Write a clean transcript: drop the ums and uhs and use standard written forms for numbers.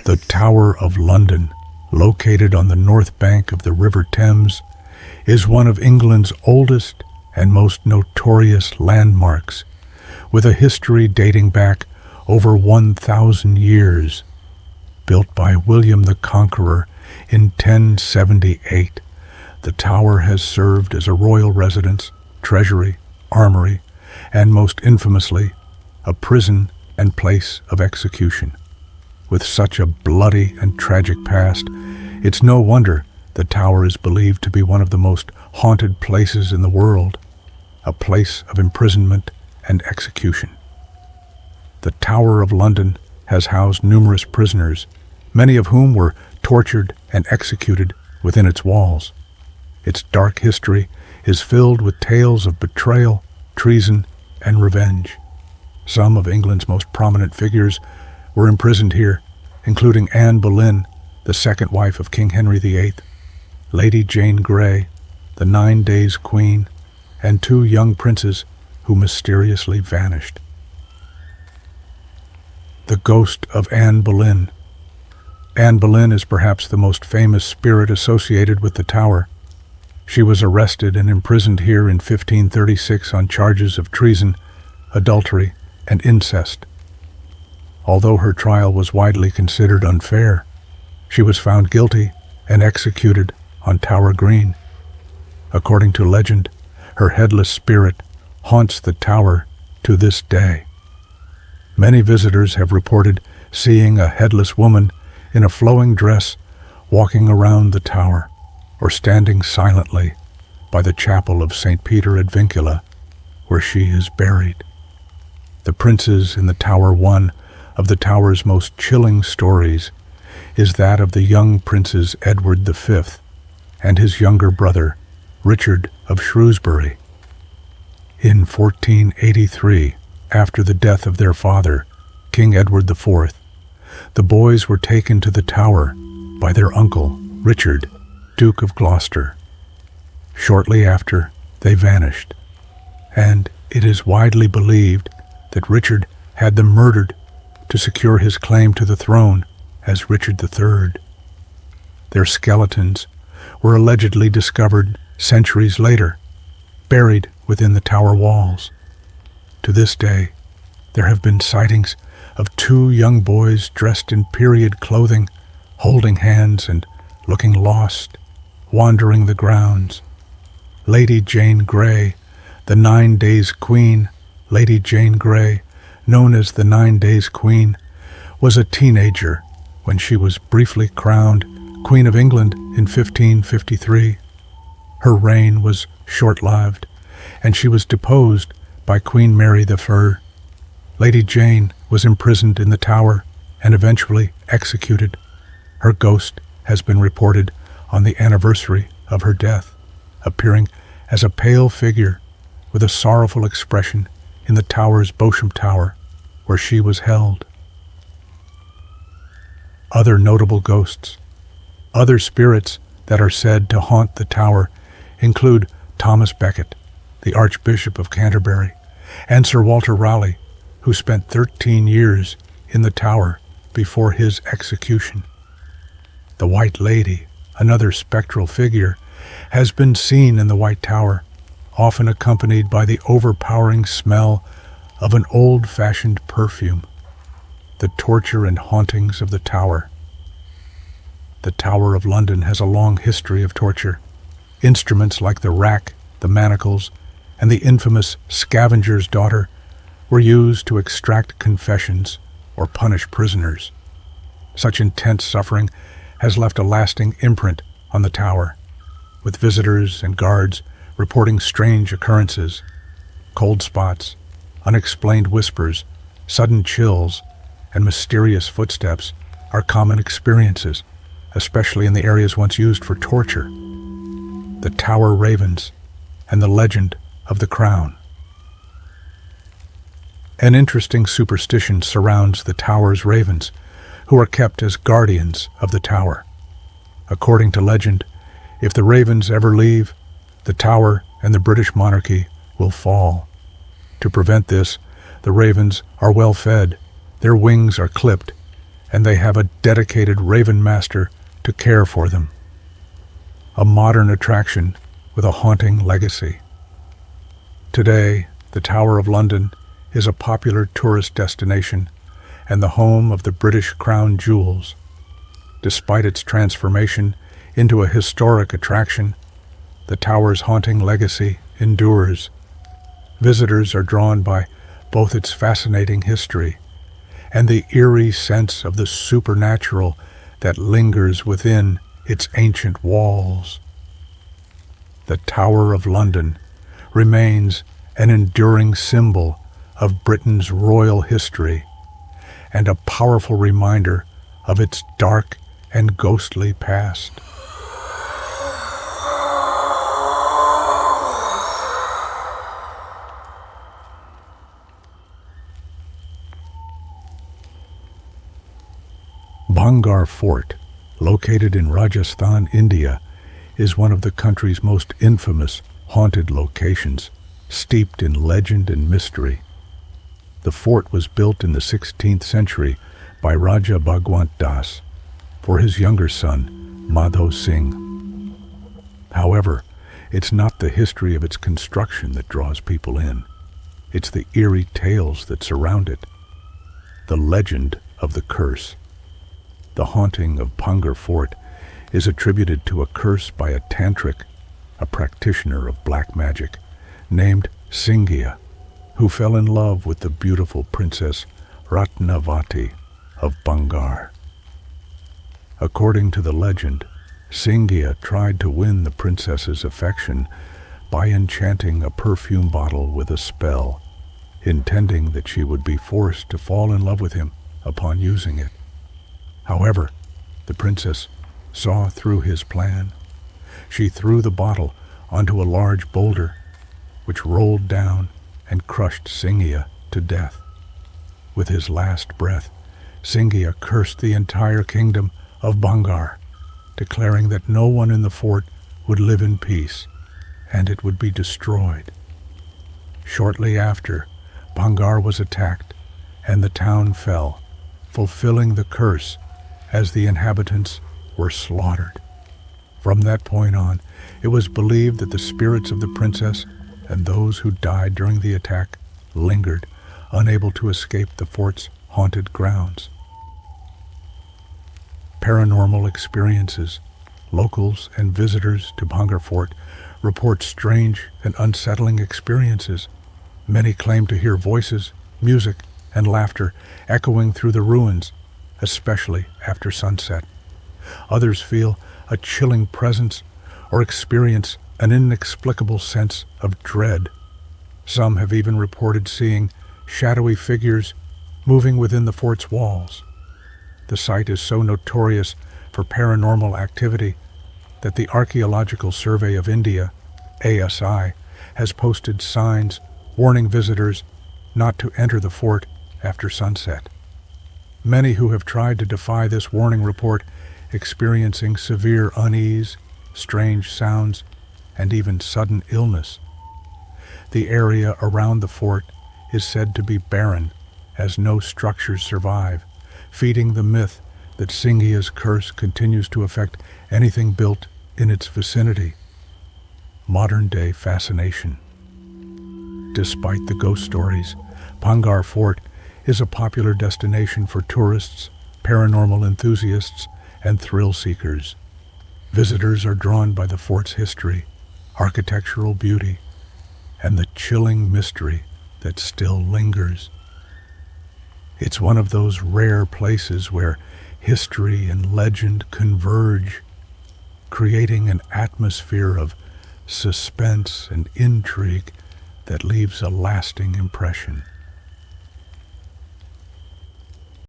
The Tower of London, located on the north bank of the River Thames, is one of England's oldest and most notorious landmarks, with a history dating back over 1,000 years. Built by William the Conqueror in 1078, the tower has served as a royal residence, treasury, armory, and most infamously, a prison and place of execution. With such a bloody and tragic past, it's no wonder the tower is believed to be one of the most haunted places in the world, a place of imprisonment and execution. The Tower of London has housed numerous prisoners, many of whom were tortured and executed within its walls. Its dark history is filled with tales of betrayal, treason, and revenge. Some of England's most prominent figures were imprisoned here, including Anne Boleyn, the second wife of King Henry VIII, Lady Jane Grey, the 9 Days Queen, and 2 young princes who mysteriously vanished. The ghost of Anne Boleyn. Anne Boleyn is perhaps the most famous spirit associated with the tower. She was arrested and imprisoned here in 1536 on charges of treason, adultery, and incest. Although her trial was widely considered unfair, she was found guilty and executed on Tower Green. According to legend, her headless spirit haunts the tower to this day. Many visitors have reported seeing a headless woman in a flowing dress walking around the tower or standing silently by the chapel of St. Peter ad Vincula, where she is buried. The Princes in the Tower. One of the tower's most chilling stories is that of the young princes Edward V and his younger brother, Richard of Shrewsbury. In 1483, after the death of their father, King Edward IV, the boys were taken to the tower by their uncle, Richard, Duke of Gloucester. Shortly after, they vanished, and it is widely believed that Richard had them murdered to secure his claim to the throne as Richard III. Their skeletons were allegedly discovered centuries later, buried within the tower walls. To this day, there have been sightings of 2 young boys dressed in period clothing, holding hands and looking lost, wandering the grounds. Lady Jane Grey, the 9 Days Queen, Lady Jane Grey, known as the 9 Days Queen, was a teenager when she was briefly crowned Queen of England in 1553. Her reign was short-lived, and she was deposed by Queen Mary I. Lady Jane was imprisoned in the tower and eventually executed. Her ghost has been reported on the anniversary of her death, appearing as a pale figure with a sorrowful expression in the tower's Beauchamp Tower, where she was held. Other notable ghosts. Other spirits that are said to haunt the tower include Thomas Becket, the Archbishop of Canterbury, and Sir Walter Raleigh, who spent 13 years in the tower before his execution. The White Lady, another spectral figure, has been seen in the White Tower, often accompanied by the overpowering smell of an old-fashioned perfume. The torture and hauntings of the tower. The Tower of London has a long history of torture. Instruments like the rack, the manacles, and the infamous scavenger's daughter were used to extract confessions or punish prisoners. Such intense suffering has left a lasting imprint on the tower, with visitors and guards reporting strange occurrences. Cold spots, unexplained whispers, sudden chills, and mysterious footsteps are common experiences, especially in the areas once used for torture. The Tower Ravens and the legend of the Crown. An interesting superstition surrounds the tower's ravens, who are kept as guardians of the tower. According to legend, if the ravens ever leave, the tower and the British monarchy will fall. To prevent this, the ravens are well fed, their wings are clipped, and they have a dedicated raven master to care for them. A modern attraction with a haunting legacy. Today, the Tower of London is a popular tourist destination and the home of the British Crown Jewels. Despite its transformation into a historic attraction, the tower's haunting legacy endures. Visitors are drawn by both its fascinating history and the eerie sense of the supernatural that lingers within its ancient walls. The Tower of London remains an enduring symbol of Britain's royal history and a powerful reminder of its dark and ghostly past. Bhangar Fort, located in Rajasthan, India, is one of the country's most infamous haunted locations, steeped in legend and mystery. The fort was built in the 16th century by Raja Bhagwant Das for his younger son, Madho Singh. However, it's not the history of its construction that draws people in. It's the eerie tales that surround it. The legend of the curse. The haunting of Bhangar Fort is attributed to a curse by a tantric, a practitioner of black magic, named Singhiya, who fell in love with the beautiful princess Ratnavati of Bhangar. According to the legend, Singhiya tried to win the princess's affection by enchanting a perfume bottle with a spell, intending that she would be forced to fall in love with him upon using it. However, the princess saw through his plan. She threw the bottle onto a large boulder, which rolled down and crushed Singhiya to death. With his last breath, Singhiya cursed the entire kingdom of Bhangar, declaring that no one in the fort would live in peace, and it would be destroyed. Shortly after, Bhangar was attacked, and the town fell, fulfilling the curse as the inhabitants were slaughtered. From that point on, it was believed that the spirits of the princess and those who died during the attack lingered, unable to escape the fort's haunted grounds. Paranormal experiences. Locals and visitors to Bhangar Fort report strange and unsettling experiences. Many claim to hear voices, music, and laughter echoing through the ruins, especially after sunset. Others feel a chilling presence or experience an inexplicable sense of dread. Some have even reported seeing shadowy figures moving within the fort's walls. The site is so notorious for paranormal activity that the Archaeological Survey of India, ASI, has posted signs warning visitors not to enter the fort after sunset. Many who have tried to defy this warning report experiencing severe unease, strange sounds, and even sudden illness. The area around the fort is said to be barren, as no structures survive, feeding the myth that Singhiya's curse continues to affect anything built in its vicinity. Modern-day fascination. Despite the ghost stories, Bhangar Fort is a popular destination for tourists, paranormal enthusiasts, and thrill seekers. Visitors are drawn by the fort's history, architectural beauty, and the chilling mystery that still lingers. It's one of those rare places where history and legend converge, creating an atmosphere of suspense and intrigue that leaves a lasting impression.